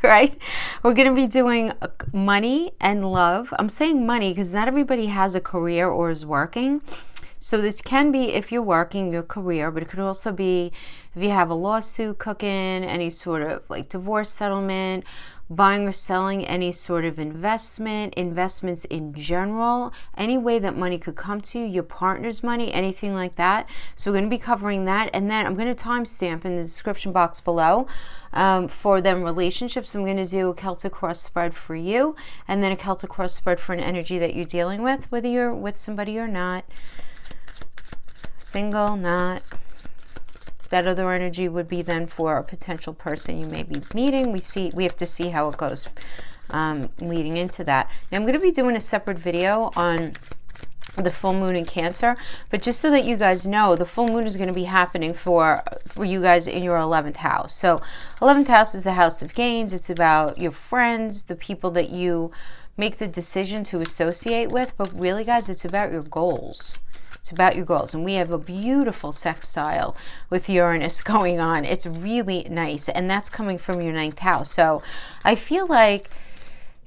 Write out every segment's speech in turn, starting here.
right? We're going to be doing money and love. I'm saying money because not everybody has a career or is working. So this can be if you're working your career, but it could also be if you have a lawsuit cooking, any sort of like divorce settlement, buying or selling any sort of investments in general, any way that money could come to you, your partner's money, anything like that. So we're going to be covering that. And then I'm going to timestamp in the description box below for them relationships. I'm going to do a Celtic cross spread for you, and then a Celtic cross spread for an energy that you're dealing with, whether you're with somebody or not. Single, not. That other energy would be then for a potential person you may be meeting. We have to see how it goes leading into that. Now I'm going to be doing a separate video on the full moon in Cancer, but just so that you guys know, the full moon is going to be happening for you guys in your 11th house. So 11th house is the house of gains. It's about your friends, the people that you make the decision to associate with, but really guys, it's about your goals. It's about your goals. And we have a beautiful sextile with Uranus going on. It's really nice. And that's coming from your 9th house. So I feel like,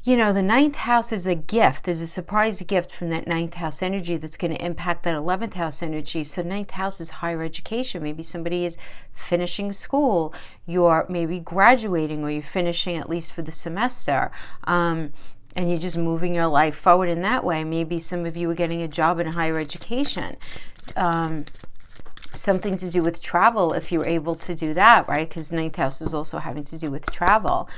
you know, the 9th house is a gift. There's a surprise gift from that 9th house energy that's going to impact that 11th house energy. So 9th house is higher education. Maybe somebody is finishing school. You're maybe graduating, or you're finishing at least for the semester. And you're just moving your life forward in that way. Maybe some of you are getting a job in higher education. Something to do with travel, if you're able to do that, right? Because 9th house is also having to do with travel.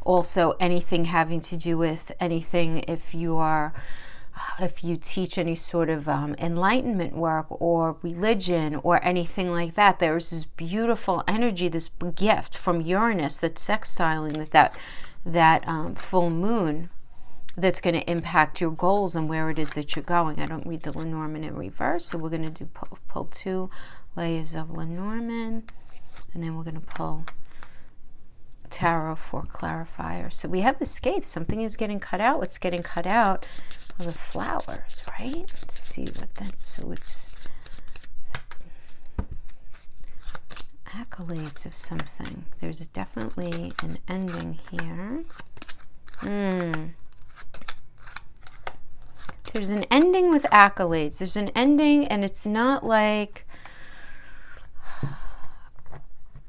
Also, anything having to do with anything if you teach any sort of enlightenment work or religion or anything like that. There's this beautiful energy, this gift from Uranus that's sextiling that full moon that's going to impact your goals and where it is that you're going. I don't read the Lenormand in reverse, so we're going to do pull 2 layers of Lenormand, and then we're going to pull Tarot for clarifier. So we have the skates. Something is getting cut out. What's getting cut out are the flowers, right? Let's see what that's. So it's accolades of something. There's definitely an ending here. There's an ending with accolades. There's an ending, and it's not like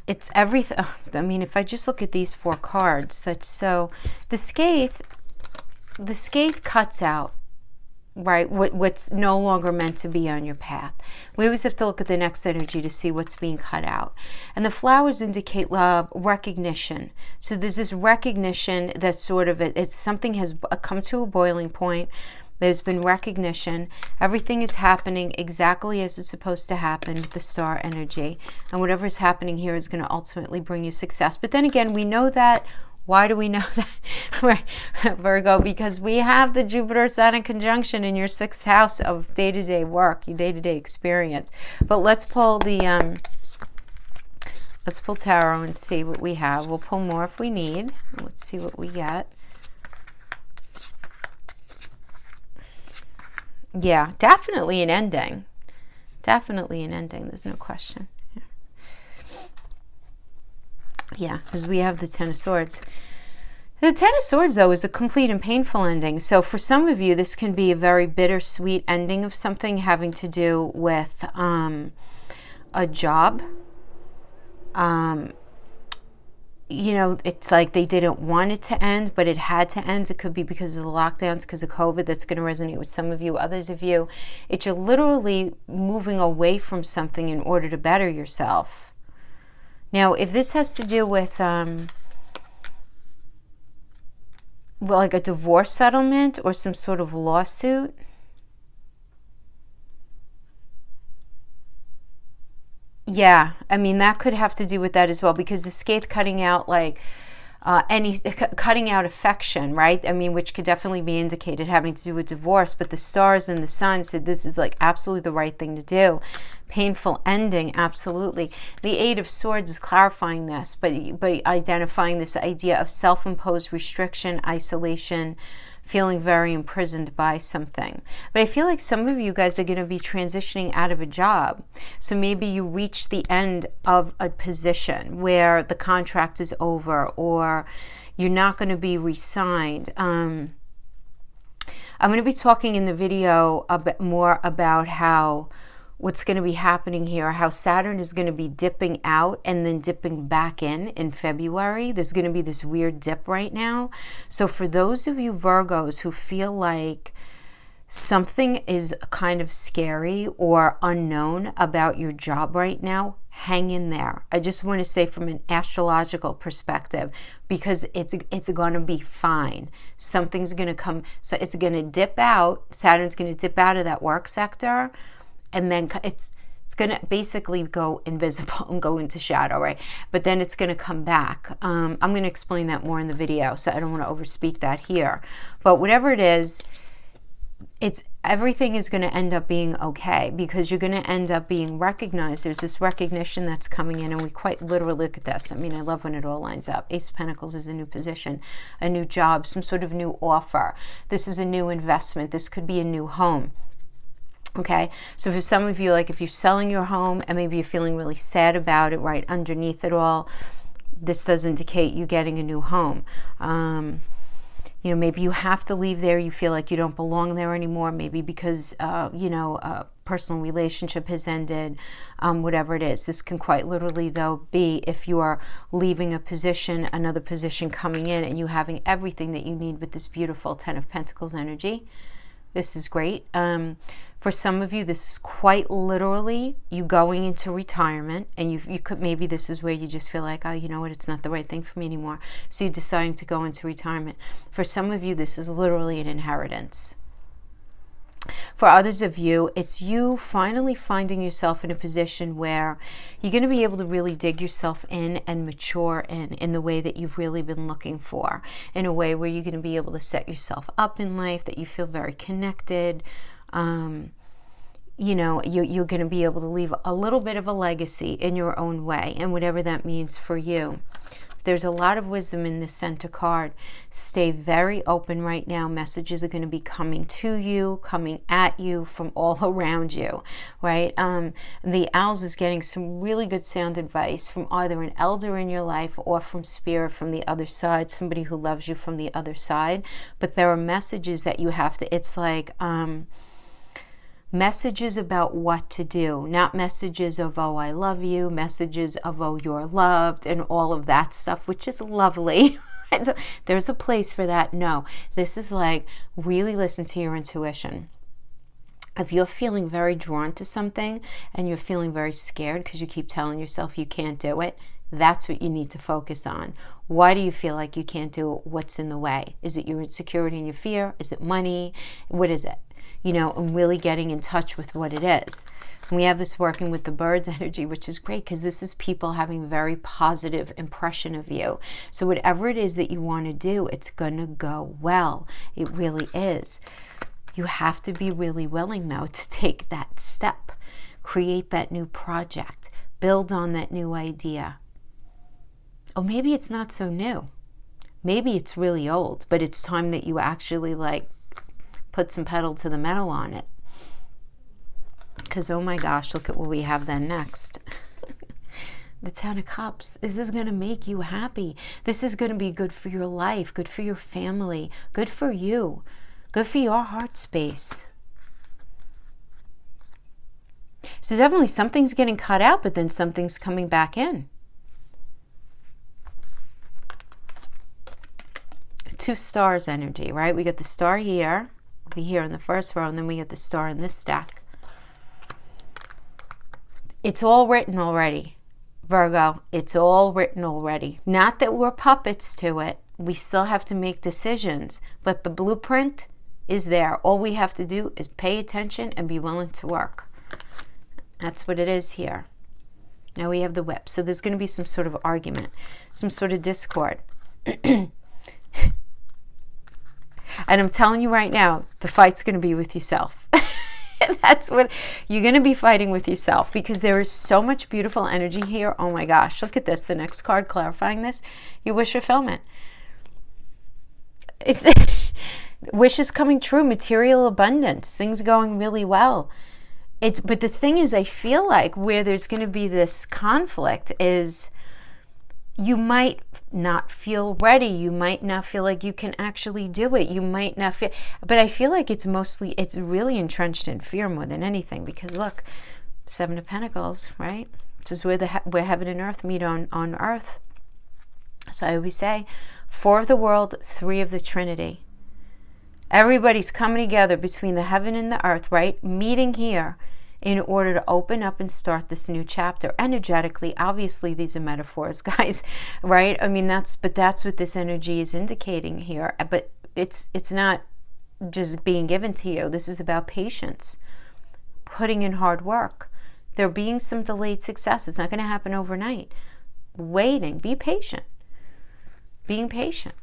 it's everything. I mean, if I just look at these 4 cards, that's so the scathe cuts out, right, what's no longer meant to be on your path. We always have to look at the next energy to see what's being cut out. And the flowers indicate love, recognition. So there's this recognition that sort of it's something has come to a boiling point. There's been recognition. Everything is happening exactly as it's supposed to happen with the star energy. And whatever is happening here is going to ultimately bring you success. But then again, we know that. Why do we know that, Virgo? Because we have the Jupiter-Saturn conjunction in your 6th house of day-to-day work, your day-to-day experience. But let's pull the let's pull tarot and see what we have. We'll pull more if we need. Let's see what we get. Yeah, definitely an ending. Definitely an ending. There's no question. Yeah, because we have the 10 of Swords. The 10 of Swords, though, is a complete and painful ending. So for some of you, this can be a very bittersweet ending of something having to do with a job. You know, it's like they didn't want it to end, but it had to end. It could be because of the lockdowns, because of COVID. That's going to resonate with some of you. Others of you, it's you're literally moving away from something in order to better yourself. Now, if this has to do with well, like a divorce settlement or some sort of lawsuit, yeah, I mean, that could have to do with that as well, because the scathe cutting out like cutting out affection, right? I mean, which could definitely be indicated having to do with divorce, but the stars and the sun said this is like absolutely the right thing to do. Painful ending, absolutely. The 8 of Swords is clarifying this, but identifying this idea of self-imposed restriction, isolation, feeling very imprisoned by something. But I feel like some of you guys are going to be transitioning out of a job. So maybe you reach the end of a position where the contract is over, or you're not going to be re-signed. I'm going to be talking in the video a bit more about how what's going to be happening here, how Saturn is going to be dipping out and then dipping back in February. There's going to be this weird dip right now. So for those of you Virgos who feel like something is kind of scary or unknown about your job right now, hang in there. I just want to say from an astrological perspective, because it's going to be fine. Something's going to come, so it's going to dip out. Saturn's going to dip out of that work sector, and then it's going to basically go invisible and go into shadow, right? But then it's going to come back. I'm going to explain that more in the video, so I don't want to overspeak that here. But whatever it is, everything is going to end up being okay, because you're going to end up being recognized. There's this recognition that's coming in, and we quite literally look at this. I mean, I love when it all lines up. Ace of Pentacles is a new position, a new job, some sort of new offer. This is a new investment. This could be a new home. Okay, so for some of you, like if you're selling your home and maybe you're feeling really sad about it, right underneath it all, this does indicate you getting a new home. You know, maybe you have to leave there. You feel like you don't belong there anymore. Maybe because, you know, a personal relationship has ended, whatever it is. This can quite literally, though, be if you are leaving a position, another position coming in, and you having everything that you need with this beautiful Ten of Pentacles energy. This is great. For some of you, this is quite literally you going into retirement, and you could, maybe this is where you just feel like, oh, you know what, it's not the right thing for me anymore. So you're deciding to go into retirement. For some of you, this is literally an inheritance. For others of you, it's you finally finding yourself in a position where you're going to be able to really dig yourself in and mature in the way that you've really been looking for, in a way where you're going to be able to set yourself up in life, that you feel very connected. You know, you're going to be able to leave a little bit of a legacy in your own way, and whatever that means for you. There's a lot of wisdom in this center card. Stay very open right now. Messages are going to be coming to you, coming at you from all around you, right? The Owls is getting some really good sound advice from either an elder in your life or from spirit from the other side, somebody who loves you from the other side. But there are messages that you have to, it's like, messages about what to do, not messages of, oh, I love you, messages of, oh, you're loved, and all of that stuff, which is lovely. So there's a place for that. No, this is like, really listen to your intuition. If you're feeling very drawn to something and you're feeling very scared because you keep telling yourself you can't do it, that's what you need to focus on. Why do you feel like you can't do it? What's in the way? Is it your insecurity and your fear? Is it money? What is it? You know, and really getting in touch with what it is. And we have this working with the birds energy, which is great, because this is people having a very positive impression of you. So whatever it is that you want to do, it's going to go well. It really is. You have to be really willing, though, to take that step, create that new project, build on that new idea. Or maybe it's not so new. Maybe it's really old, but it's time that you actually like put some pedal to the metal on it. Because, oh my gosh, look at what we have then next. The Ten of Cups. This is going to make you happy. This is going to be good for your life, good for your family, good for you, good for your heart space. So definitely something's getting cut out, but then something's coming back in. Two stars energy, right? We got the star here. Be here in the first row, and then we get the star in this stack. It's all written already, Virgo. It's all written already. Not that we're puppets to it. We still have to make decisions, but the blueprint is there. All we have to do is pay attention and be willing to work. That's what it is here. Now we have the whip. So there's going to be some sort of argument, some sort of discord. And I'm telling you right now, the fight's going to be with yourself. That's what you're going to be fighting with yourself, because there is so much beautiful energy here. Oh my gosh, look at this. The next card clarifying this, your wish fulfillment. Wishes coming true, material abundance, things going really well. But the thing is, I feel like where there's going to be this conflict is you might not feel ready. You might not feel like you can actually do it. You might not feel, but I feel like it's really entrenched in fear more than anything, because look, Seven of Pentacles, right? Which is where heaven and earth meet on earth. So I always say, 4 of the world, 3 of the Trinity. Everybody's coming together between the heaven and the earth, right? Meeting here in order to open up and start this new chapter energetically. Obviously, these are metaphors, guys, right? I mean, that's what this energy is indicating here. But it's not just being given to you. This is about patience, putting in hard work. There being some delayed success. It's not going to happen overnight. Waiting, be patient. Being patient.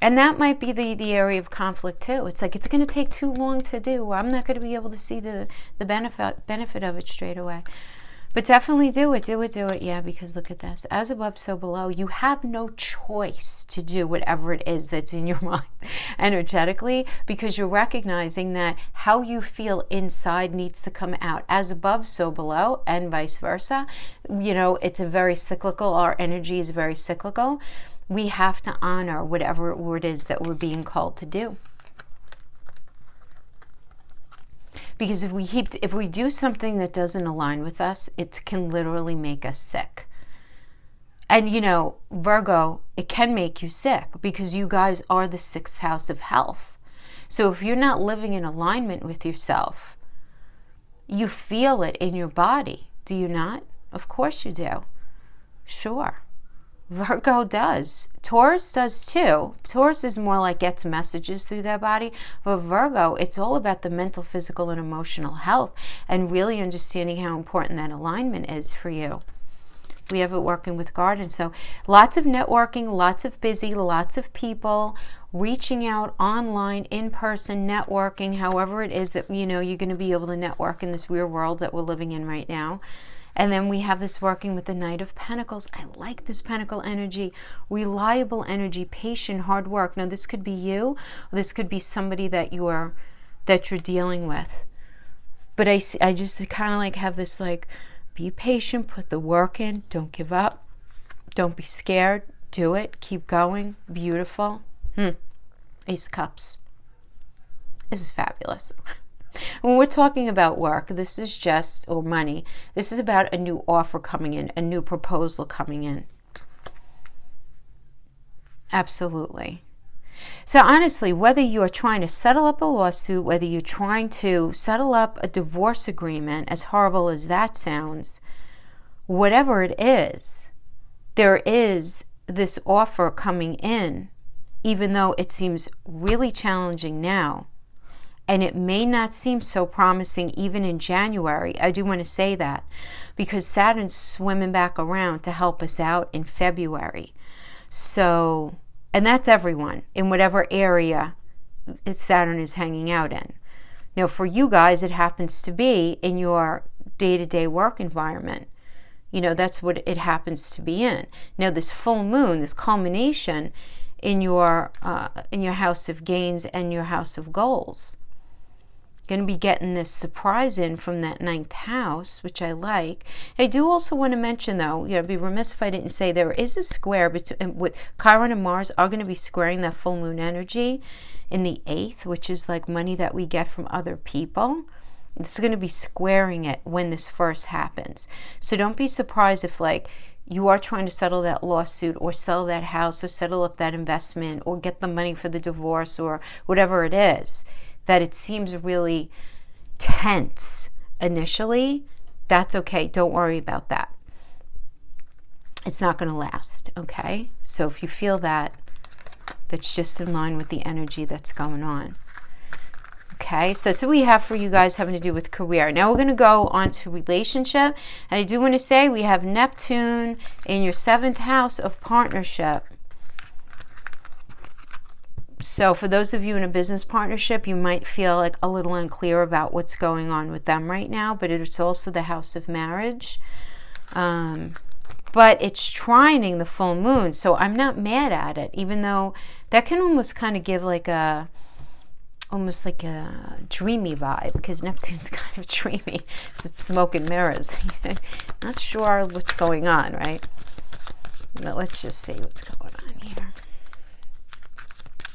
And that might be the area of conflict too. It's like, it's going to take too long to do. I'm not going to be able to see the benefit of it straight away. But definitely do it. Yeah, because look at this. As above, so below. You have no choice to do whatever it is that's in your mind energetically, because you're recognizing that how you feel inside needs to come out. As above, so below, and vice versa. You know, it's a very cyclical. Our energy is very cyclical. We have to honor whatever it is that we're being called to do. Because if we do something that doesn't align with us, it can literally make us sick. And you know, Virgo, it can make you sick because you guys are the 6th house of health. So if you're not living in alignment with yourself, you feel it in your body. Do you not? Of course you do. Sure. Virgo does. Taurus does too. Taurus is more like gets messages through their body. But Virgo, it's all about the mental, physical, and emotional health, and really understanding how important that alignment is for you. We have it working with Garden. So lots of networking, lots of busy, lots of people reaching out online, in person, networking, however it is that, you know, you're going to be able to network in this weird world that we're living in right now. And then we have this working with the Knight of Pentacles. I like this Pentacle energy, reliable energy, patient, hard work. Now this could be you, or this could be somebody that you're dealing with. But I just kind of like have this like, be patient, put the work in, don't give up, don't be scared, do it, keep going, beautiful. Ace of Cups. This is fabulous. When we're talking about work, this is just, or money, this is about a new offer coming in, a new proposal coming in. Absolutely. So honestly, whether you're trying to settle up a lawsuit, whether you're trying to settle up a divorce agreement, as horrible as that sounds, whatever it is, there is this offer coming in, even though it seems really challenging now. And it may not seem so promising even in January. I do want to say that because Saturn's swimming back around to help us out in February. So, and that's everyone in whatever area Saturn is hanging out in. Now, for you guys, it happens to be in your day-to-day work environment. You know, that's what it happens to be in. Now, this full moon, this culmination in your house of gains and your house of goals. Going to be getting this surprise in from that 9th house, which I like. I do also want to mention, though, you know, I'd be remiss if I didn't say there is a square between, with Chiron and Mars are going to be squaring that full moon energy in the 8th, which is like money that we get from other people. This is going to be squaring it when this first happens. So don't be surprised if, like, you are trying to settle that lawsuit or sell that house or settle up that investment or get the money for the divorce or whatever it is, that it seems really tense initially. That's okay. Don't worry about that. It's not going to last, okay? So if you feel that, that's just in line with the energy that's going on. Okay, so that's what we have for you guys having to do with career. Now we're going to go on to relationship. And I do want to say we have Neptune in your 7th house of partnership. So for those of you in a business partnership, you might feel like a little unclear about what's going on with them right now, but it's also the house of marriage. But it's trining the full moon, so I'm not mad at it, even though that can almost kind of give like a almost like a dreamy vibe, because Neptune's kind of dreamy. It's smoke and mirrors. Not sure what's going on, right? But let's just see what's going on here.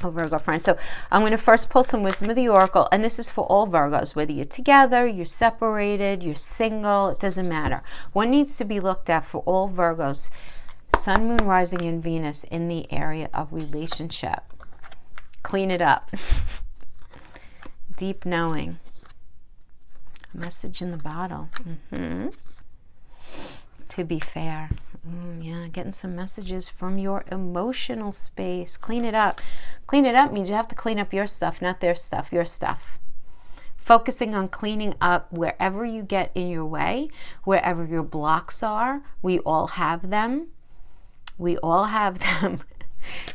Oh, Virgo friend. So I'm going to first pull some wisdom of the oracle, and this is for all Virgos, whether you're together, you're separated, you're single, it doesn't matter. What needs to be looked at for all Virgos? Sun, Moon, Rising, and Venus in the area of relationship. Clean it up. Deep knowing. Message in the bottle. To be fair. Yeah, getting some messages from your emotional space. Clean it up. Clean it up means you have to clean up your stuff, not their stuff, your stuff. Focusing on cleaning up wherever you get in your way, wherever your blocks are. We all have them. We all have them.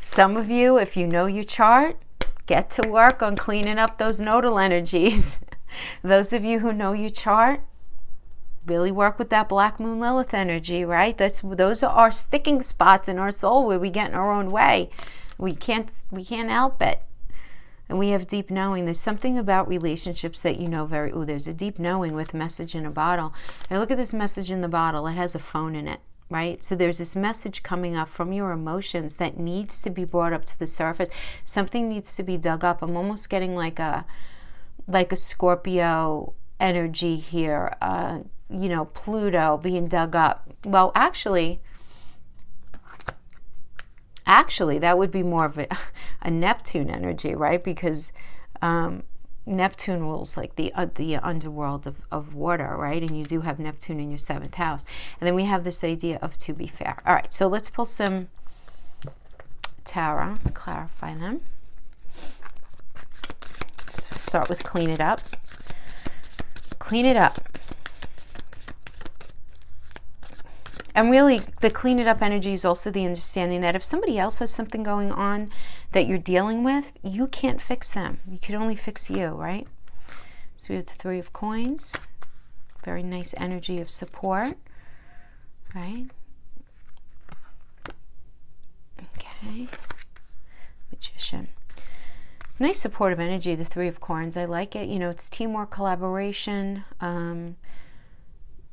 Some of you, if you know your chart, get to work on cleaning up those nodal energies. Those of you who know your chart, really work with that Black Moon Lilith energy, right? Those are our sticking spots in our soul where we get in our own way. We can't help it. And we have deep knowing. There's something about relationships that you know there's a deep knowing with message in a bottle. And look at this message in the bottle. It has a phone in it. Right? So there's this message coming up from your emotions that needs to be brought up to the surface. Something needs to be dug up. I'm almost getting like a Scorpio energy here. Pluto being dug up. Well, actually, that would be more of a Neptune energy, right? Because Neptune rules like the underworld of water, right? And you do have Neptune in your 7th house. And then we have this idea of to be fair. All right, so let's pull some tarot to clarify them. So start with clean it up. Clean it up. And really, the clean it up energy is also the understanding that if somebody else has something going on that you're dealing with, you can't fix them. You can only fix you, right? So we have the 3 of Coins. Very nice energy of support, right? Okay. Magician. Nice supportive energy, the 3 of Coins. I like it. It's teamwork, collaboration, and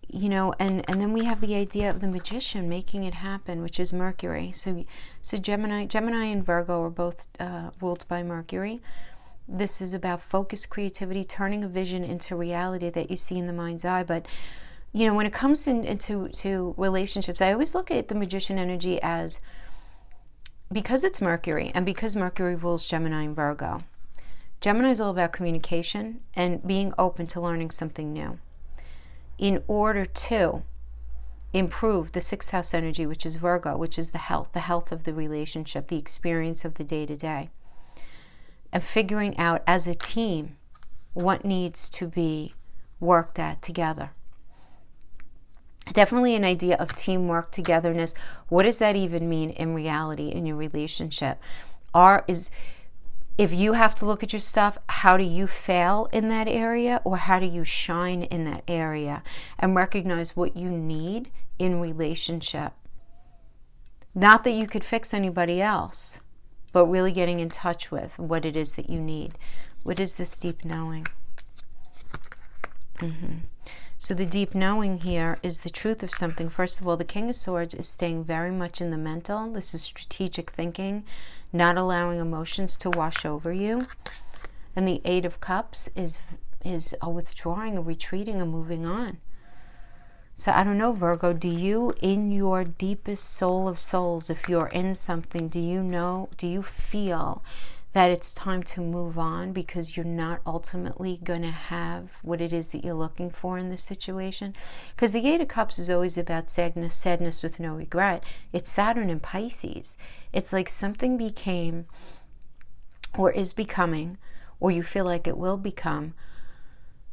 then we have the idea of the Magician making it happen, which is Mercury. So Gemini and Virgo are both ruled by Mercury. This is about focus, creativity, turning a vision into reality that you see in the mind's eye. But when it comes into relationships, I always look at the Magician energy as, because it's Mercury and because Mercury rules Gemini and Virgo. Gemini is all about communication and being open to learning something new, in order to improve the 6th house energy, which is Virgo, which is the health of the relationship, the experience of the day-to-day, and figuring out as a team what needs to be worked at together. Definitely an idea of teamwork, togetherness. What does that even mean in reality in your relationship? If you have to look at your stuff, how do you fail in that area, or how do you shine in that area, and recognize what you need in relationship? Not that you could fix anybody else, but really getting in touch with what it is that you need. What is this deep knowing? So the deep knowing here is the truth of something. First of all, the King of Swords is staying very much in the mental. This is strategic thinking, not allowing emotions to wash over you. And the 8 of Cups is a withdrawing, a retreating, a moving on. So I don't know, Virgo, do you, in your deepest soul of souls, if you're in something, do you feel that it's time to move on because you're not ultimately going to have what it is that you're looking for in this situation? Because the 8 of Cups is always about sadness with no regret. It's Saturn and Pisces. It's like something became or is becoming, or you feel like it will become,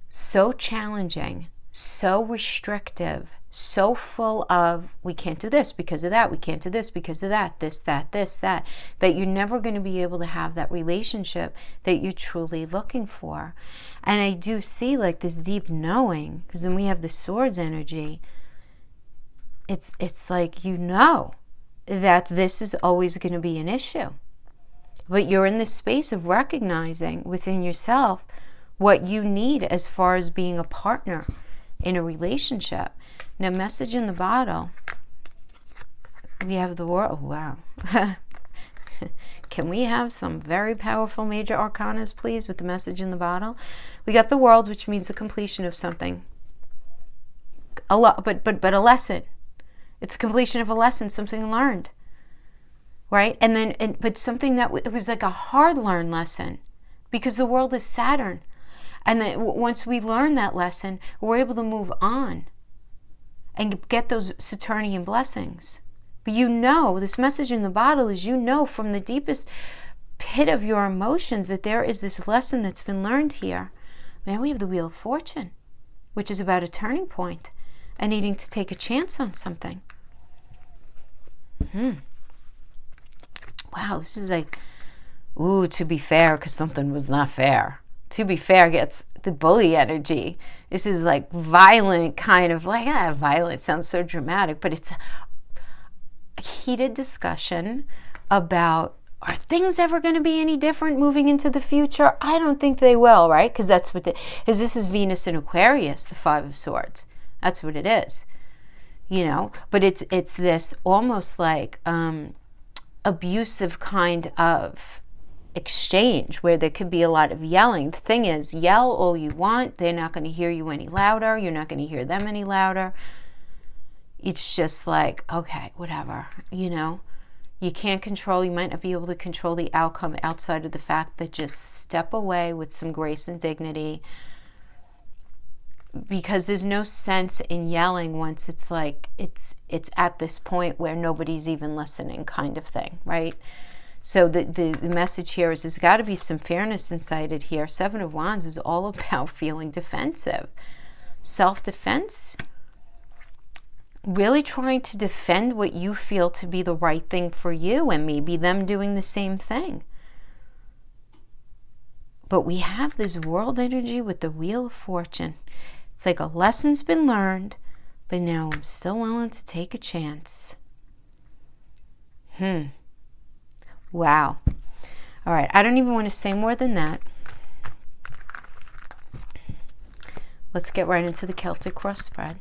so challenging, so restrictive, so full of, we can't do this because of that, we can't do this because of that, this, that you're never going to be able to have that relationship that you're truly looking for. And I do see like this deep knowing, because then we have the Swords energy. It's like, that this is always going to be an issue. But you're in this space of recognizing within yourself what you need as far as being a partner in a relationship. Now, message in the bottle. We have the world. Oh, wow. Can we have some very powerful major arcanas, please, with the message in the bottle? We got the world, which means the completion of something. A lot, but a lesson. It's a completion of a lesson, something learned. Right? But something that it was like a hard learned lesson, because the world is Saturn. And then once we learn that lesson, we're able to move on and get those Saturnian blessings. But this message in the bottle is, from the deepest pit of your emotions that there is this lesson that's been learned here. Now we have the Wheel of Fortune, which is about a turning point and needing to take a chance on something. Wow, this is like, ooh, to be fair, because something was not fair. To be fair gets the bully energy. This is like violent, kind of violent sounds so dramatic, but it's a heated discussion about, are things ever going to be any different moving into the future? I don't think they will, right? Because this is Venus in Aquarius, the Five of Swords. That's what it is, But it's this almost like abusive kind of exchange where there could be a lot of yelling. The thing is, yell all you want. They're not going to hear you any louder. You're not going to hear them any louder. It's just like, okay, whatever, You can't control, you might not be able to control the outcome outside of the fact that just step away with some grace and dignity, because there's no sense in yelling once it's like, it's at this point where nobody's even listening kind of thing, right? So the message here is there's got to be some fairness incited here. Seven of Wands is all about feeling defensive. Self-defense, really trying to defend what you feel to be the right thing for you, and maybe them doing the same thing. But we have this world energy with the Wheel of Fortune. It's like a lesson's been learned, but now I'm still willing to take a chance. Wow. All right, I don't even want to say more than that. Let's get right into the Celtic cross spread.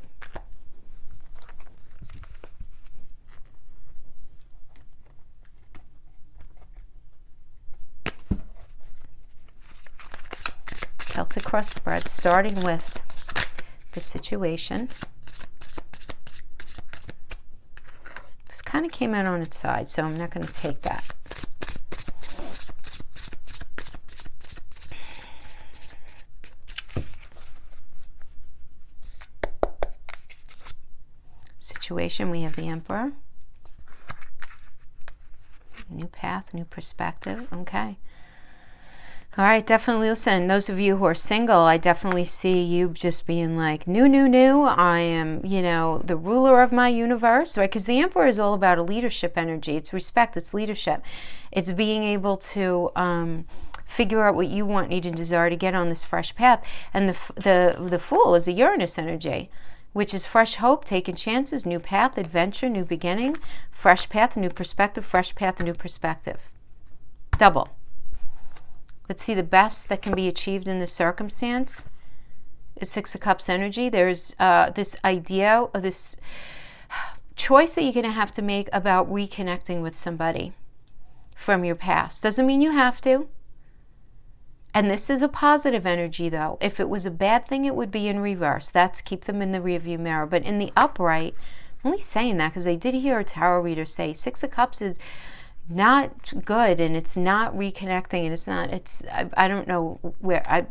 Celtic cross spread, starting with the situation. This kind of came out on its side, so I'm not going to take that. Situation, we have the Emperor. New path, new perspective. Okay. All right, definitely listen. Those of you who are single, I definitely see you just being like, new. I am, the ruler of my universe, right? Because the Emperor is all about a leadership energy. It's respect, it's leadership. It's being able to figure out what you want, need, and desire to get on this fresh path. And the Fool is a Uranus energy, which is fresh hope, taking chances, new path, adventure, new beginning, fresh path, new perspective, fresh path, new perspective. Double. Let's see the best that can be achieved in this circumstance. It's Six of Cups energy. There's this idea of this choice that you're going to have to make about reconnecting with somebody from your past. Doesn't mean you have to. And this is a positive energy, though. If it was a bad thing, it would be in reverse. That's keep them in the rearview mirror. But in the upright, I'm only saying that because I did hear a tarot reader say Six of Cups is not good, and it's not reconnecting, and I don't know where I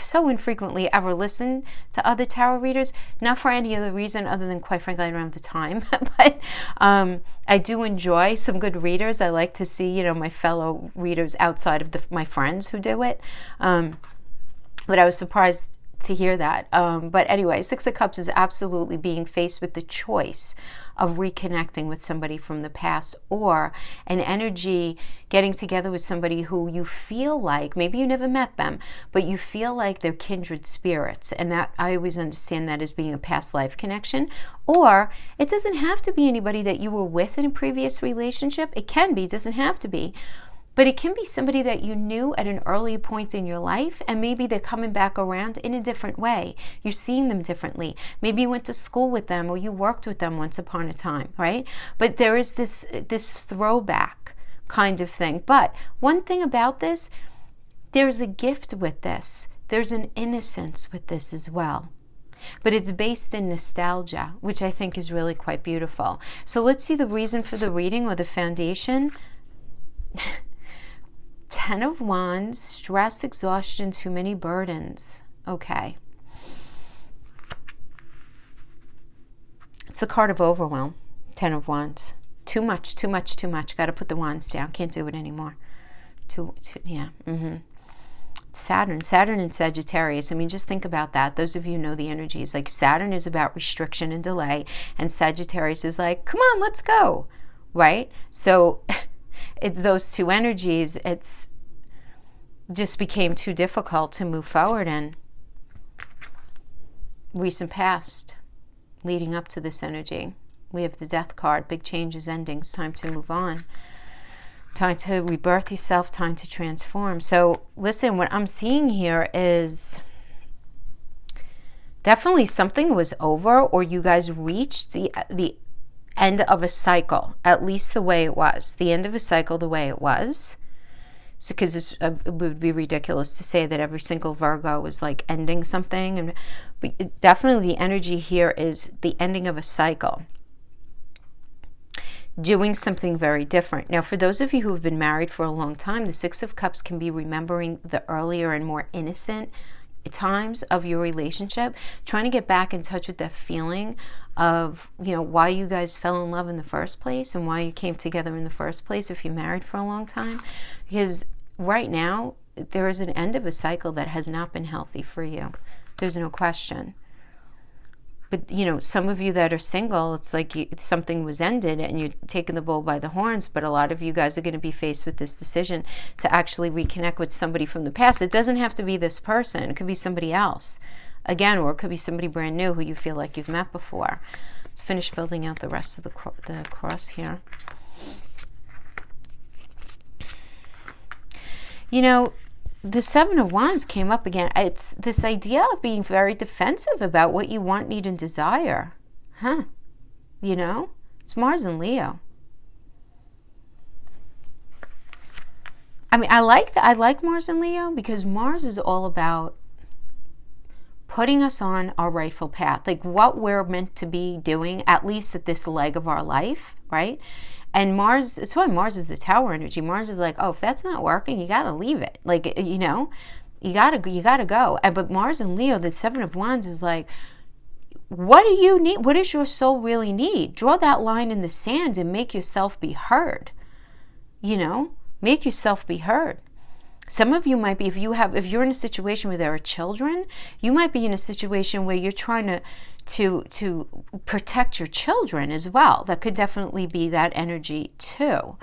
so infrequently ever listen to other tarot readers, not for any other reason other than, quite frankly, I don't have the time. But I do enjoy some good readers. I like to see my fellow readers outside of my friends who do it, but I was surprised to hear that. But anyway, Six of Cups is absolutely being faced with the choice of reconnecting with somebody from the past, or an energy getting together with somebody who you feel like, maybe you never met them, but you feel like they're kindred spirits. And that, I always understand that as being a past life connection. Or it doesn't have to be anybody that you were with in a previous relationship. It can be, doesn't have to be. But it can be somebody that you knew at an earlier point in your life, and maybe they're coming back around in a different way. You're seeing them differently. Maybe you went to school with them, or you worked with them once upon a time, right? But there is this throwback kind of thing. But one thing about this, there's a gift with this. There's an innocence with this as well. But it's based in nostalgia, which I think is really quite beautiful. So let's see the reason for the reading, or the foundation. 10 of Wands, stress, exhaustion, too many burdens. Okay. It's the card of overwhelm. 10 of Wands. Too much, too much, too much. Got to put the wands down. Can't do it anymore. Yeah. Saturn and Sagittarius. I mean, just think about that. Those of you who know the energies. Like, Saturn is about restriction and delay, and Sagittarius is like, come on, let's go. Right? So it's those two energies. It's just became too difficult to move forward in. Recent past leading up to this energy. We have the Death card. Big changes, endings. Time to move on. Time to rebirth yourself. Time to transform. So listen, what I'm seeing here is definitely something was over, or you guys reached the end of a cycle, at least the way it was. The end of a cycle the way it was. So, because it would be ridiculous to say that every single Virgo is like ending something. But definitely the energy here is the ending of a cycle. Doing something very different. Now, for those of you who have been married for a long time, the Six of Cups can be remembering the earlier and more innocent times of your relationship, trying to get back in touch with that feeling of, you know, why you guys fell in love in the first place and why you came together in the first place if you're married for a long time. Because right now, there is an end of a cycle that has not been healthy for you. There's no question. But, you know, some of you that are single, it's like something was ended and you're taking the bull by the horns. But a lot of you guys are going to be faced with this decision to actually reconnect with somebody from the past. It doesn't have to be this person. It could be somebody else. Again, or it could be somebody brand new who you feel like you've met before. Let's finish building out the rest of the cross here. You know, the Seven of Wands came up again. It's this idea of being very defensive about what you want, need, and desire. You know? It's Mars and Leo. I mean, I like Mars and Leo because Mars is all about putting us on our rightful path. Like what we're meant to be doing, at least at this leg of our life, right? And Mars, it's why Mars is the Tower energy. Mars is like, oh, if that's not working, you got to leave it. Like, you know, you got to go. But Mars and Leo, the Seven of Wands is like, what do you need? What does your soul really need? Draw that line in the sand and make yourself be heard. You know, make yourself be heard. Some of you might be, if you're in a situation where there are children, you might be in a situation where you're trying to protect your children as well. That could definitely be that energy too.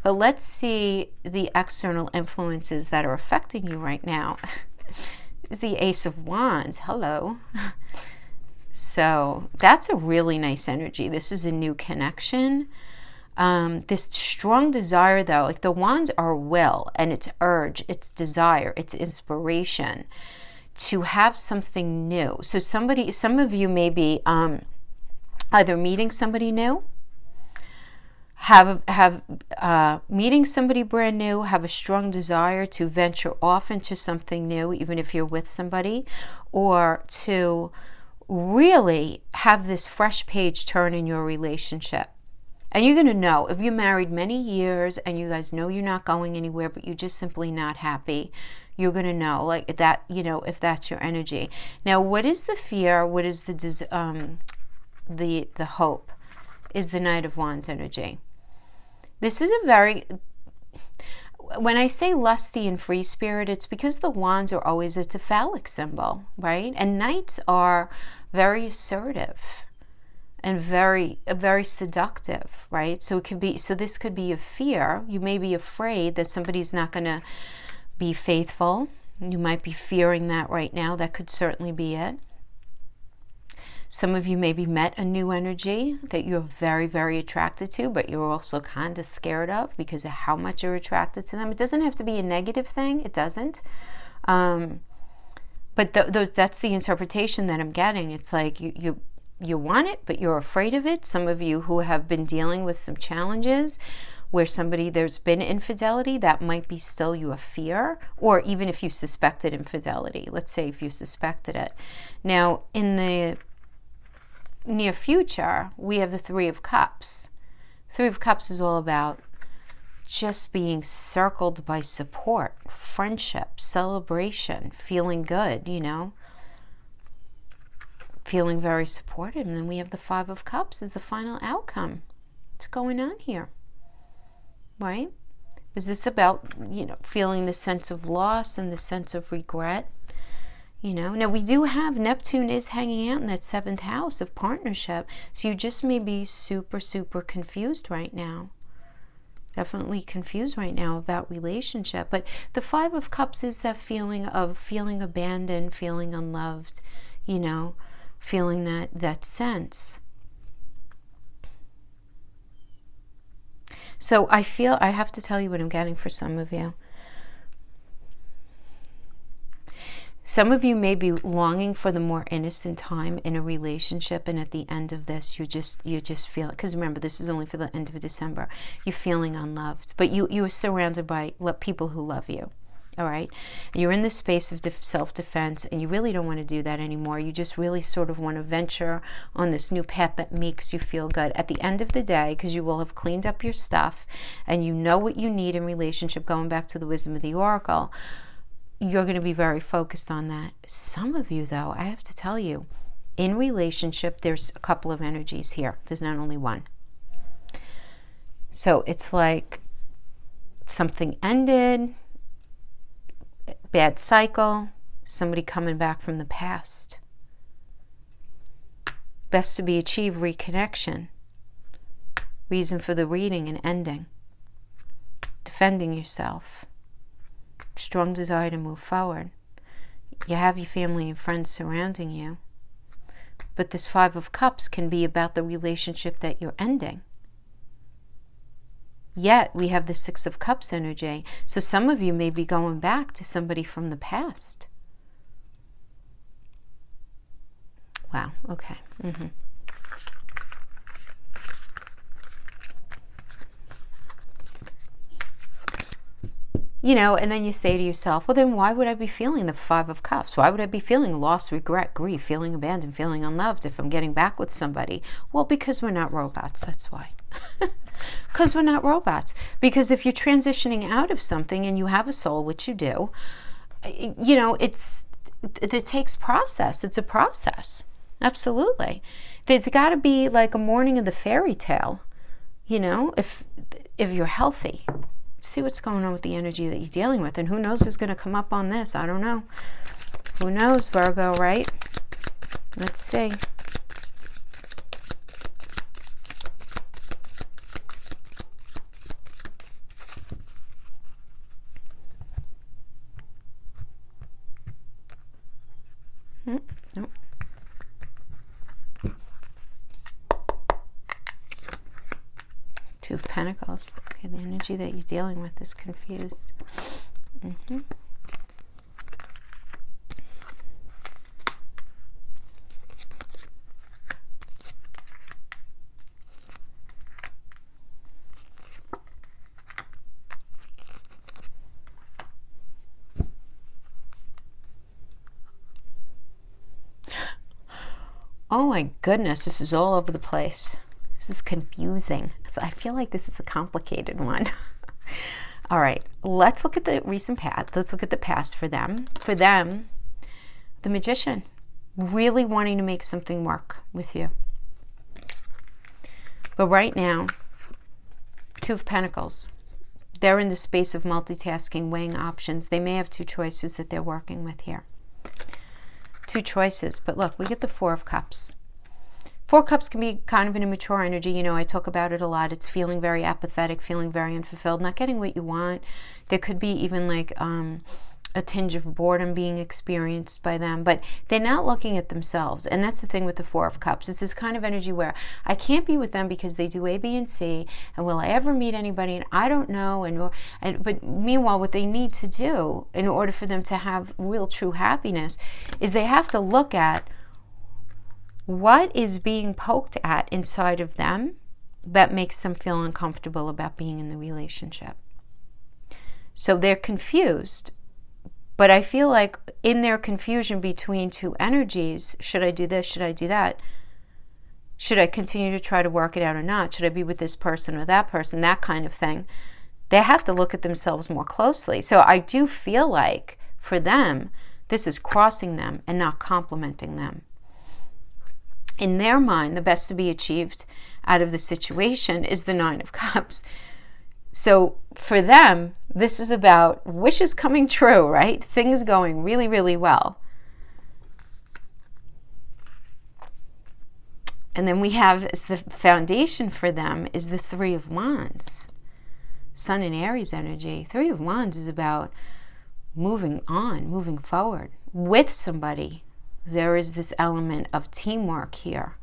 But let's see the external influences that are affecting you right now. Is the Ace of Wands. Hello. So that's a really nice energy. This is a new connection. This strong desire though, like the wands are will and it's urge, it's desire, it's inspiration to have something new. So some of you may be either meeting somebody new, have meeting somebody brand new, have a strong desire to venture off into something new, even if you're with somebody, or to really have this fresh page turn in your relationship. And you're going to know if you're married many years and you guys know you're not going anywhere, but you're just simply not happy. You're going to know like that, you know, if that's your energy. Now, what is the fear? What is the hope? Is the Knight of Wands energy. This is a very, when I say lusty and free spirit, it's because the wands are always, it's a phallic symbol, right? And knights are very assertive and very seductive, right? So it could be, so this could be a fear. You may be afraid that somebody's not going to be faithful. You might be fearing that right now. That could certainly be it. Some of you maybe met a new energy that you're very, very attracted to, but you're also kind of scared of because of how much you're attracted to them. It doesn't have to be a negative thing. It doesn't. But that's the interpretation that I'm getting. It's like you want it, but you're afraid of it. Some of you who have been dealing with some challenges where there's been infidelity, that might be still your fear, or even if you suspected infidelity. Let's say if you suspected it. Now, in the near future, we have the Three of Cups. Three of Cups is all about just being circled by support, friendship, celebration, feeling good, feeling very supported. And then we have the Five of Cups as the final outcome. What's going on here? Right? Is this about, feeling the sense of loss and the sense of regret? Now we do have Neptune is hanging out in that 7th house of partnership. So you just may be super, super confused right now. Definitely confused right now about relationship. But the Five of Cups is that feeling of feeling abandoned, feeling unloved, feeling that sense. So I have to tell you what I'm getting for some of you. Some of you may be longing for the more innocent time in a relationship, and at the end of this, you just feel, because remember, this is only for the end of December, you're feeling unloved, but you are surrounded by people who love you. All right, you're in this space of self-defense, and you really don't want to do that anymore. You just really sort of want to venture on this new path that makes you feel good. At the end of the day, because you will have cleaned up your stuff, and you know what you need in relationship, going back to the wisdom of the oracle, you're going to be very focused on that. Some of you, though, I have to tell you, in relationship, there's a couple of energies here. There's not only one. So it's like something ended, bad cycle, somebody coming back from the past. Best to be achieved, reconnection. Reason for the reading and ending. Defending yourself. Strong desire to move forward. You have your family and friends surrounding you. But this Five of Cups can be about the relationship that you're ending. Yet we have the Six of Cups energy. So some of you may be going back to somebody from the past. Wow, okay. And then you say to yourself, well, then why would I be feeling the Five of Cups? Why would I be feeling loss, regret, grief, feeling abandoned, feeling unloved if I'm getting back with somebody? Well, because we're not robots, that's why. Because we're not robots. Because if you're transitioning out of something and you have a soul, which you do, it takes process. It's a process. Absolutely. There's got to be like a morning of the fairy tale, if you're healthy. See what's going on with the energy that you're dealing with. And who knows who's going to come up on this? I don't know. Who knows, Virgo, right? Let's see. Nope. Two of Pentacles. Okay, the energy that you're dealing with is confused. Oh my goodness, this is all over the place. This is confusing. I feel like this is a complicated one. All right, let's look at the recent past. Let's look at the past for them. For them, the Magician, really wanting to make something work with you. But right now, Two of Pentacles. They're in the space of multitasking, weighing options. They may have two choices that they're working with here. Two choices, but look, we get the Four of Cups. Four Cups can be kind of an immature energy. I talk about it a lot. It's feeling very apathetic, feeling very unfulfilled, not getting what you want. There could be even like a a tinge of boredom being experienced by them, but they're not looking at themselves. And that's the thing with the Four of Cups. It's this kind of energy where I can't be with them because they do A, B, and C, and will I ever meet anybody? And I don't know. But meanwhile, what they need to do in order for them to have real true happiness is they have to look at what is being poked at inside of them that makes them feel uncomfortable about being in the relationship. So they're confused. But I feel like in their confusion between two energies, should I do this? Should I do that? Should I continue to try to work it out or not? Should I be with this person or that person? That kind of thing. They have to look at themselves more closely. So I do feel like for them, this is crossing them and not complementing them. In their mind, the best to be achieved out of the situation is the Nine of Cups. So for them, this is about wishes coming true, right? Things going really, really well. And then we have, as the foundation for them, is the Three of Wands. Sun and Aries energy. Three of Wands is about moving on, moving forward with somebody. There is this element of teamwork here.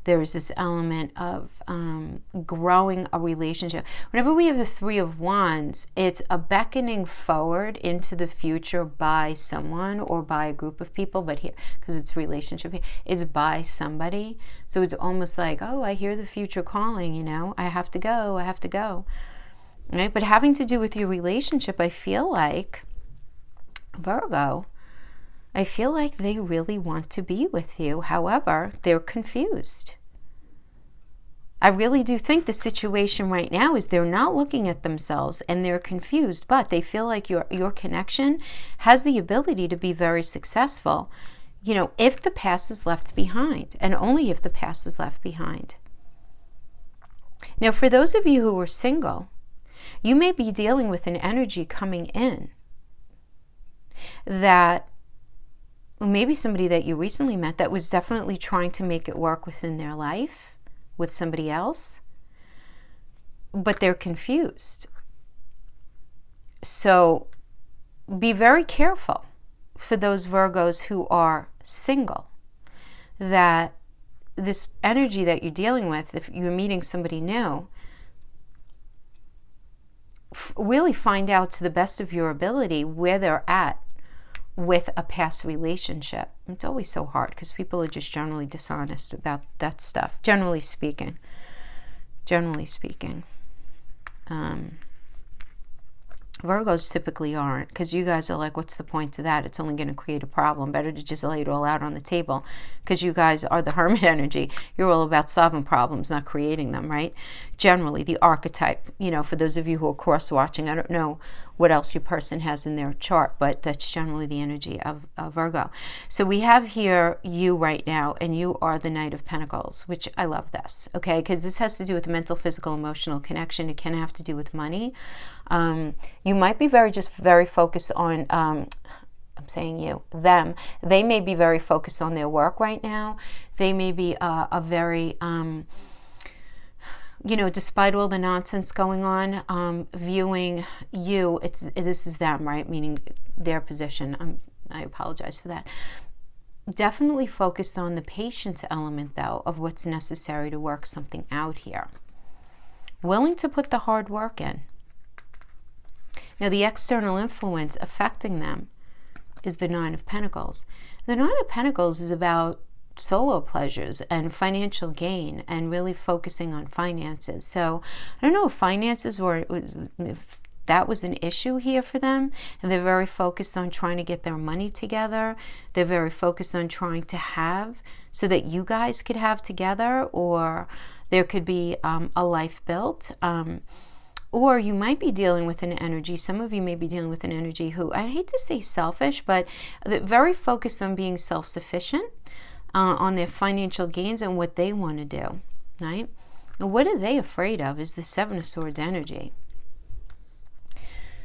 There is this element of growing a relationship. Whenever we have the Three of Wands, it's a beckoning forward into the future by someone or by a group of people, but here, because it's relationship, it's by somebody. So it's almost like, oh, I hear the future calling, you know, I have to go. Right? But having to do with your relationship, I feel like, Virgo, I feel like they really want to be with you. However, they're confused. I really do think the situation right now is they're not looking at themselves and they're confused, but they feel like your connection has the ability to be very successful, you know, if the past is left behind, and only if the past is left behind. Now, for those of you who are single, you may be dealing with an energy coming in that maybe somebody that you recently met that was definitely trying to make it work within their life with somebody else, but they're confused. So be very careful for those Virgos who are single, that this energy that you're dealing with, if you're meeting somebody new, really find out to the best of your ability where they're at with a past relationship. It's always so hard because people are just generally dishonest about that stuff, generally speaking. Virgos typically aren't, because you guys are like, what's the point to that? It's only going to create a problem. Better to just lay it all out on the table, because you guys are the Hermit energy. You're all about solving problems, not creating them, right? Generally, the archetype, you know, for those of you who are cross-watching, I don't know what else your person has in their chart, but that's generally the energy of Virgo. So we have here you right now, and you are the Knight of Pentacles, which I love this, okay? Because this has to do with mental, physical, emotional connection. It can have to do with money. You might be very focused on, I'm saying you, them. They may be very focused on their work right now. They may be a very, you know, despite all the nonsense going on, viewing you, this is them, right? Meaning their position. I apologize for that. Definitely focused on the patience element, though, of what's necessary to work something out here. Willing to put the hard work in. Now, the external influence affecting them is the Nine of Pentacles. The Nine of Pentacles is about solo pleasures and financial gain and really focusing on finances. So I don't know if finances if that was an issue here for them, and they're very focused on trying to get their money together. They're very focused on trying to have so that you guys could have together, or there could be a life built. Or you might be dealing with an energy, some of you may be dealing with an energy who, I hate to say selfish, but they're very focused on being self-sufficient, on their financial gains and what they want to do, right? And what are they afraid of is the Seven of Swords energy.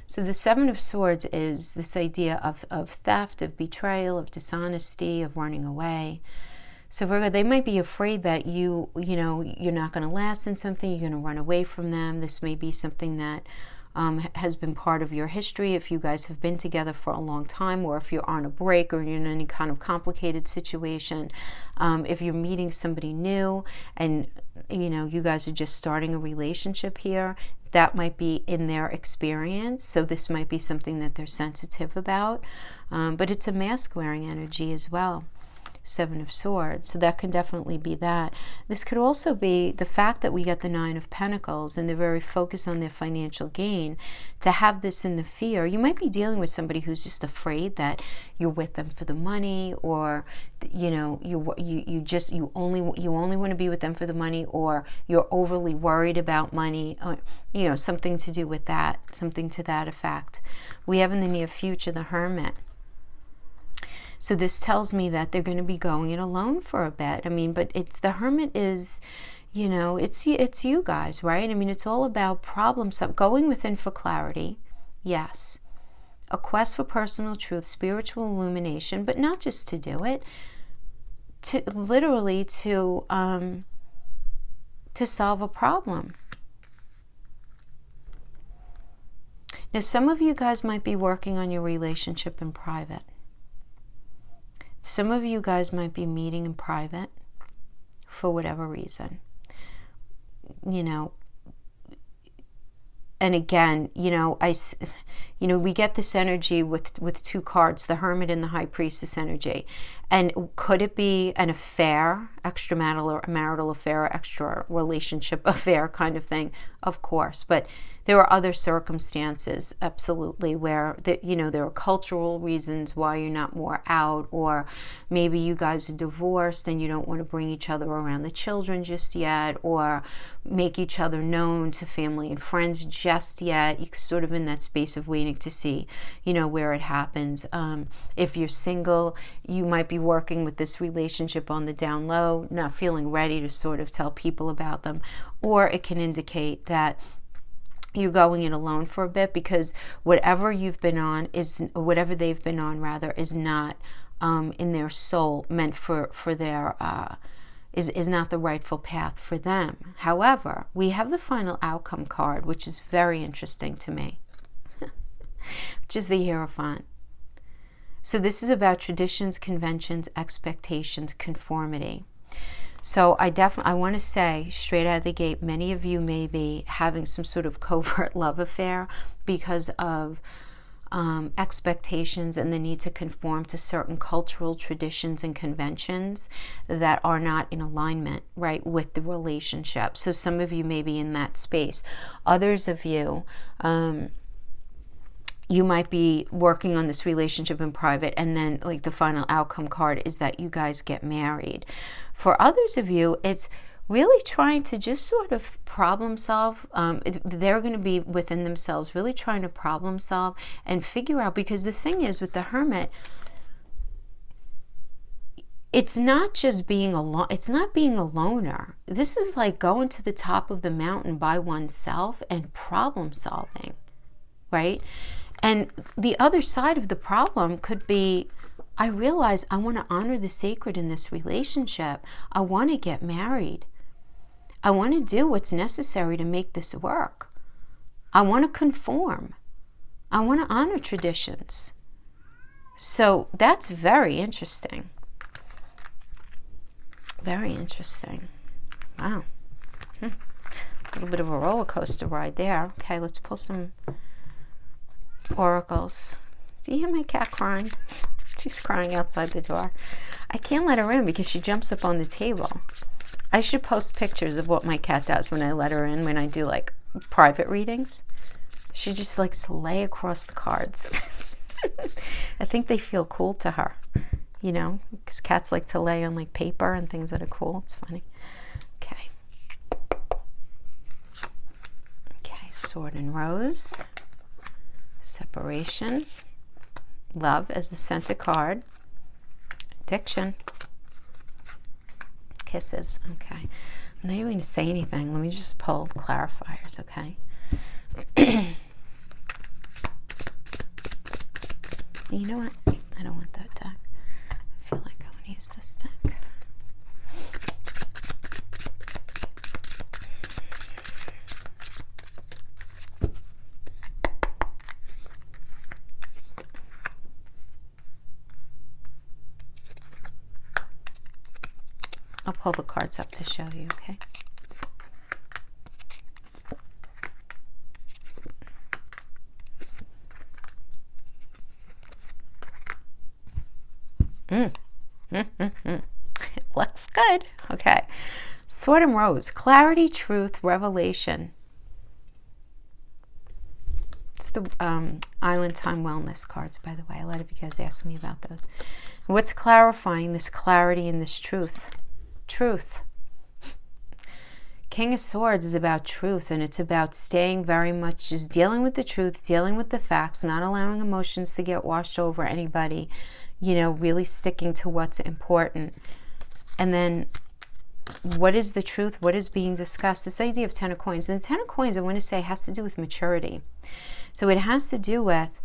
So the Seven of Swords is this idea of theft, of betrayal, of dishonesty, of running away. So Virgo, they might be afraid that you know, you're not going to last in something, you're going to run away from them. This may be something that has been part of your history, if you guys have been together for a long time, or if you're on a break or you're in any kind of complicated situation. If you're meeting somebody new and, you know, you guys are just starting a relationship here, that might be in their experience. So this might be something that they're sensitive about. But it's a mask-wearing energy as well. Seven of Swords, so that can definitely be that. This could also be the fact that we got the Nine of Pentacles and they're very focused on their financial gain. To have this in the fear, you might be dealing with somebody who's just afraid that you're with them for the money, or you know, you only want to be with them for the money, or you're overly worried about money, or, you know, something to do with that, something to that effect. We have in the near future the Hermit. So this tells me that they're going to be going it alone for a bit. I mean, but it's the Hermit is, you know, it's you guys, right? I mean, it's all about going within for clarity. Yes. A quest for personal truth, spiritual illumination, but not just to do it, to literally to solve a problem. Now, some of you guys might be working on your relationship in private. Some of you guys might be meeting in private for whatever reason, you know. And again, you know, we get this energy with two cards, the Hermit and the High Priestess energy. And could it be an affair, extramarital affair, extra relationship affair kind of thing? Of course. But there are other circumstances, absolutely, where, you know, there are cultural reasons why you're not more out, or maybe you guys are divorced and you don't want to bring each other around the children just yet, or make each other known to family and friends just yet. You're sort of in that space of waiting to see, you know, where it happens. If you're single, you might be working with this relationship on the down low, not feeling ready to sort of tell people about them, or it can indicate that you're going it alone for a bit, because whatever they've been on is not in their soul meant for their is not the rightful path for them. However, we have the final outcome card, which is very interesting to me, which is the Hierophant. So this is about traditions, conventions, expectations, conformity. So I want to say straight out of the gate, many of you may be having some sort of covert love affair because of expectations and the need to conform to certain cultural traditions and conventions that are not in alignment, right, with the relationship. So some of you may be in that space. Others of you, you might be working on this relationship in private, and then like the final outcome card is that you guys get married. For others of you, it's really trying to just sort of problem solve. They're going to be within themselves, really trying to problem solve and figure out, because the thing is with the Hermit, it's not just being alone. It's not being a loner. This is like going to the top of the mountain by oneself and problem solving, right? And the other side of the problem could be, I realize I want to honor the sacred in this relationship. I want to get married. I want to do what's necessary to make this work. I want to conform. I want to honor traditions. So that's very interesting. Very interesting. Wow. A little bit of a roller coaster ride there. Okay, let's pull some oracles. Do you hear my cat crying? She's crying outside the door. I can't let her in because she jumps up on the table. I should post pictures of what my cat does when I let her in, when I do like private readings. She just likes to lay across the cards. I think they feel cool to her, you know, because cats like to lay on like paper and things that are cool. It's funny. Okay. Okay, Sword and Rose. Separation. Love as the center card. Addiction. Kisses. Okay. I'm not even going to say anything. Let me just pull clarifiers, okay? You know what? I don't want that deck. I feel like I want to use this deck. I'll pull the cards up to show you, okay? Looks good. Okay. Sword and Rose. Clarity, truth, revelation. It's the Island Time Wellness cards, by the way. A lot of you guys asked me about those. What's clarifying this clarity and this truth? Truth. King of Swords is about truth, and it's about staying very much just dealing with the truth, dealing with the facts, not allowing emotions to get washed over anybody, you know, really sticking to what's important. And then what is the truth? What is being discussed? This idea of 10 of coins. And the 10 of coins, I want to say, has to do with maturity. So it has to do with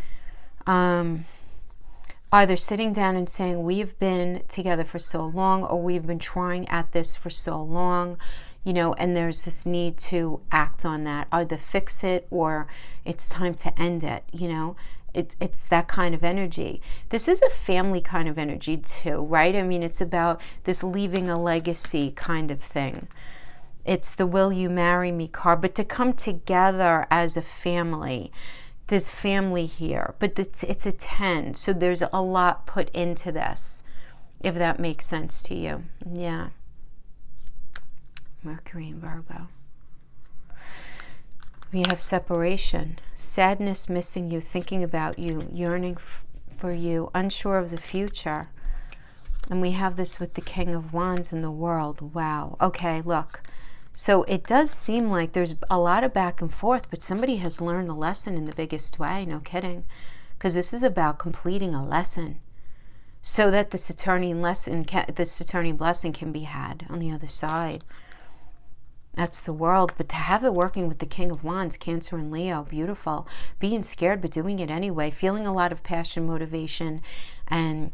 either sitting down and saying, we've been together for so long, or we've been trying at this for so long, you know, and there's this need to act on that. Either fix it or it's time to end it, you know. It's that kind of energy. This is a family kind of energy too, right? I mean, it's about this leaving a legacy kind of thing. It's the will you marry me card, but to come together as a family. There's family here, but it's a 10. So there's a lot put into this, if that makes sense to you. Yeah. Mercury and Virgo. We have separation, sadness, missing you, thinking about you, yearning for you, unsure of the future. And we have this with the King of Wands in the world. Wow. Okay, look. So it does seem like there's a lot of back and forth, but somebody has learned the lesson in the biggest way. No kidding. Because this is about completing a lesson so that the Saturnian blessing can be had on the other side. That's the world. But to have it working with the King of Wands, Cancer and Leo, beautiful. Being scared, but doing it anyway. Feeling a lot of passion, motivation, and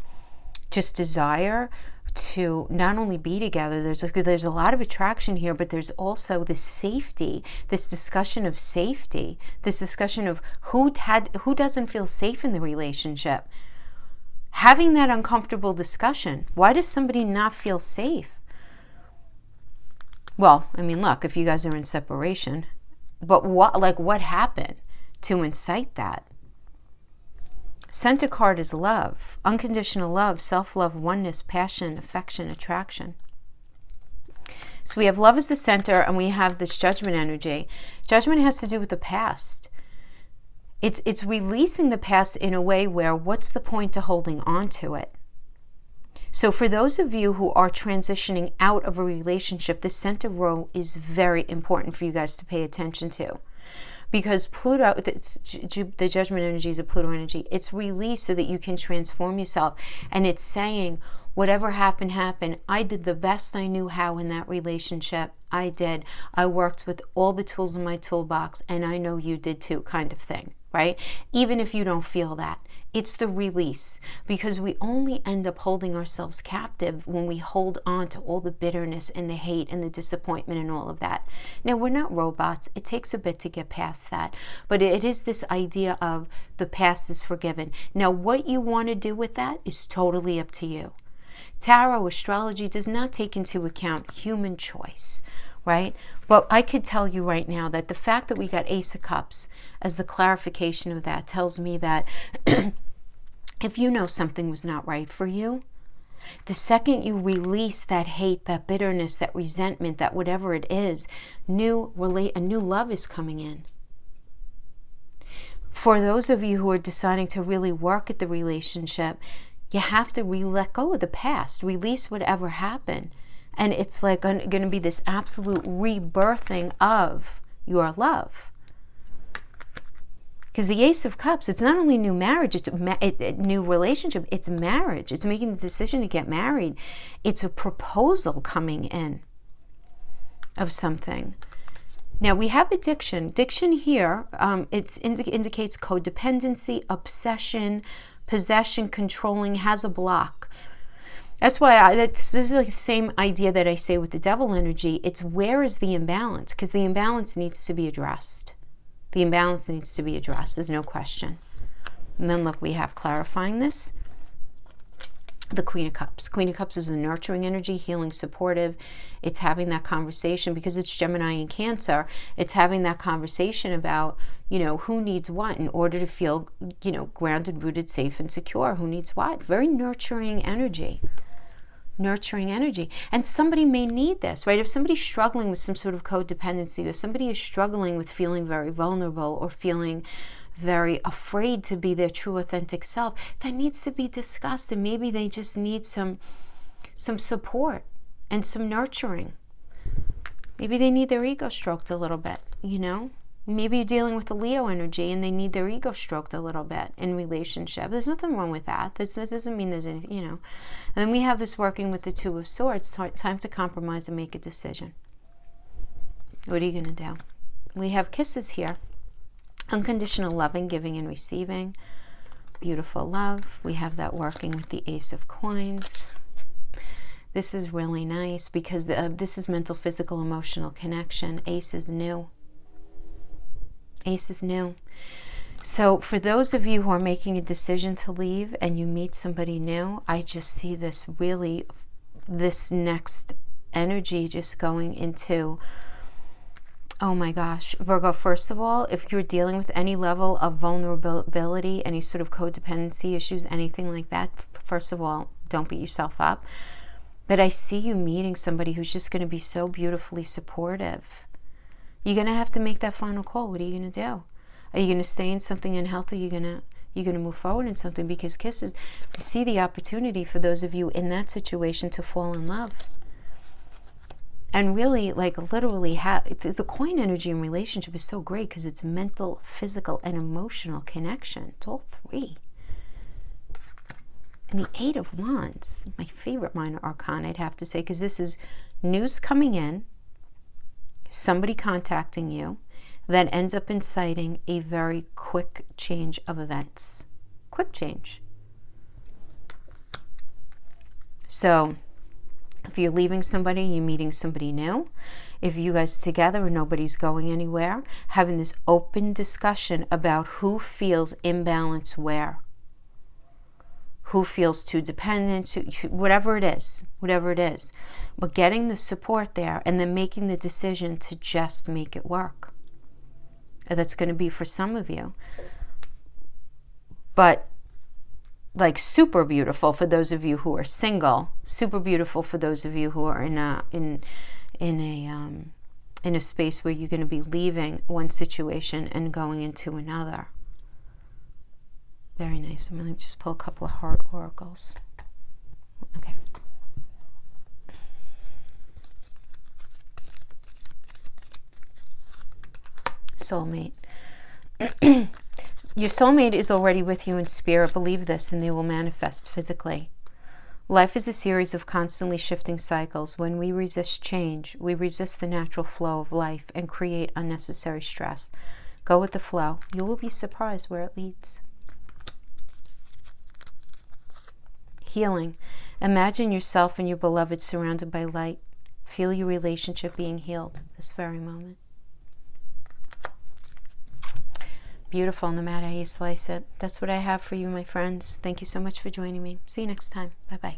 just desire to not only be together. There's a lot of attraction here, but there's also this safety, this discussion of safety, this discussion of who doesn't feel safe in the relationship. Having that uncomfortable discussion. Why does somebody not feel safe? Well, I mean, look, if you guys are in separation, but what happened to incite that? Center card is love, unconditional love, self-love, oneness, passion, affection, attraction. So we have love as the center, and we have this judgment energy. Judgment has to do with the past. It's releasing the past in a way where what's the point to holding on to it? So for those of you who are transitioning out of a relationship, the center row is very important for you guys to pay attention to. Because Pluto, the judgment energy is a Pluto energy. It's released so that you can transform yourself. And it's saying, whatever happened, happened. I did the best I knew how in that relationship. I did. I worked with all the tools in my toolbox, and I know you did too, kind of thing, right? Even if you don't feel that. It's the release, because we only end up holding ourselves captive when we hold on to all the bitterness and the hate and the disappointment and all of that. Now, we're not robots. It takes a bit to get past that, but it is this idea of the past is forgiven. Now, what you want to do with that is totally up to you. Tarot, astrology does not take into account human choice, right? But I could tell you right now that the fact that we got Ace of Cups as the clarification of that tells me that if you know something was not right for you, the second you release that hate, that bitterness, that resentment, that whatever it is, a new love is coming in. For those of you who are deciding to really work at the relationship, you have to let go of the past, release whatever happened. And it's like going to be this absolute rebirthing of your love. Because the Ace of Cups, it's not only new marriage, it's a new relationship, it's marriage. It's making the decision to get married. It's a proposal coming in of something. Now, we have addiction. Addiction here, it indicates codependency, obsession, possession, controlling, has a block. That's why this is like the same idea that I say with the devil energy. It's where is the imbalance? Because the imbalance needs to be addressed. The imbalance needs to be addressed. There's no question. And then look, we have clarifying this. the Queen of Cups. Queen of Cups is a nurturing energy, healing, supportive. It's having that conversation because it's Gemini and Cancer. It's having that conversation about, you know, who needs what in order to feel, you know, grounded, rooted, safe, and secure. Who needs what? Very nurturing energy. Nurturing energy. And somebody may need this, right? If somebody's struggling with some sort of codependency, or somebody is struggling with feeling very vulnerable or feeling very afraid to be their true authentic self, that needs to be discussed, and maybe they just need some support and some nurturing. Maybe they need their ego stroked a little bit, you know. Maybe you're dealing with the Leo energy and they need their ego stroked a little bit in relationship. There's nothing wrong with that. This doesn't mean there's anything, you know. And then we have this working with the Two of Swords. Time to compromise and make a decision. What are you going to do? We have kisses here. Unconditional loving, giving and receiving. Beautiful love. We have that working with the Ace of Coins. This is really nice because this is mental, physical, emotional connection. Ace is new. Ace is new. So for those of you who are making a decision to leave and you meet somebody new, I just see this really, this next energy just going into, oh my gosh, Virgo, first of all, if you're dealing with any level of vulnerability, any sort of codependency issues, anything like that, first of all, don't beat yourself up. But I see you meeting somebody who's just going to be so beautifully supportive. You're going to have to make that final call. What are you going to do? Are you going to stay in something unhealthy? You're going to move forward in something? Because kisses, you see the opportunity for those of you in that situation to fall in love. And really, like literally, the coin energy in relationship is so great because it's mental, physical, and emotional connection. It's all three. And the Eight of Wands, my favorite minor arcana, I'd have to say, because this is news coming in, somebody contacting you, that ends up inciting a very quick change of events. Quick change. So, if you're leaving somebody, you're meeting somebody new. If you guys are together and nobody's going anywhere, having this open discussion about who feels imbalance where. Who feels too dependent, whatever it is. But getting the support there and then making the decision to just make it work. That's going to be for some of you. But like super beautiful for those of you who are single, super beautiful for those of you who are in a space where you're going to be leaving one situation and going into another. Very nice. I'm going to just pull a couple of heart oracles. Okay. Soulmate. Your soulmate is already with you in spirit. Believe this and they will manifest physically. Life is a series of constantly shifting cycles. When we resist change, we resist the natural flow of life and create unnecessary stress. Go with the flow. You will be surprised where it leads. Healing. Imagine yourself and your beloved surrounded by light. Feel your relationship being healed this very moment. Beautiful, no matter how you slice it. That's what I have for you, my friends. Thank you so much for joining me. See you next time. Bye-bye.